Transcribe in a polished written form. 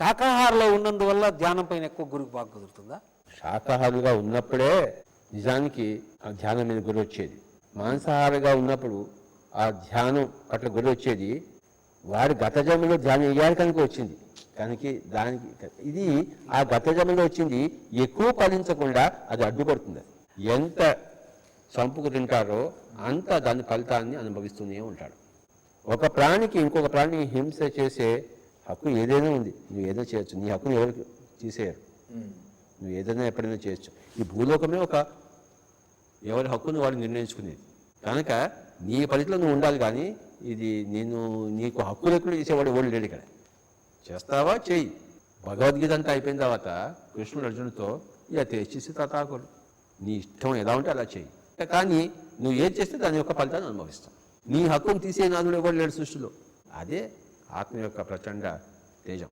శాకాహారంలో ఉన్నందువల్ల ధ్యానం పైన ఎక్కువ గురికి బాగా కుదురుతుందా? శాకాహారులుగా ఉన్నప్పుడే నిజానికి ఆ ధ్యానం మీద గురి వచ్చేది. మాంసాహారంగా ఉన్నప్పుడు ఆ ధ్యానం పట్ల గురి వచ్చేది వాడి గత జన్మలో ధ్యానం వేయాలి కనుక వచ్చింది. దానికి ఇది ఆ గత జన్మలో వచ్చింది ఎక్కువ ఫలించకుండా అది అడ్డుపడుతుంది. ఎంత చంపుకు తింటారో అంత దాని ఫలితాన్ని అనుభవిస్తూనే ఉంటాడు. ఒక ప్రాణికి ఇంకొక ప్రాణిని హింస చేసే హక్కు ఏదైనా ఉంది. నువ్వు ఏదైనా చేయొచ్చు. నీ హక్కును ఎవరికి తీసేయరు. నువ్వు ఏదైనా ఎప్పుడైనా చేయొచ్చు. ఈ భూలోకమే ఒక ఎవరి హక్కును వాడు నిర్ణయించుకునేది. కనుక నీ పరిధిలో నువ్వు ఉండాలి. కానీ ఇది నీకు హక్కు లేకుండా చేసేవాడు ఎవడు లేడు. ఇక్కడ చేస్తావా చెయ్యి. భగవద్గీత అంతా అయిపోయిన తర్వాత కృష్ణుడు అర్జునుడితో యథేచ్ఛసి తథాకురు, నీ ఇష్టం ఎలా ఉంటే అలా చెయ్యి. కానీ నువ్వు ఏం చేస్తే దాని యొక్క ఫలితాన్ని అనుభవిస్తావు. నీ హక్కును తీసే నాదుడు ఎవడు లేడు సృష్టిలో. అదే ఆత్మ యొక్క ప్రచండ తేజం.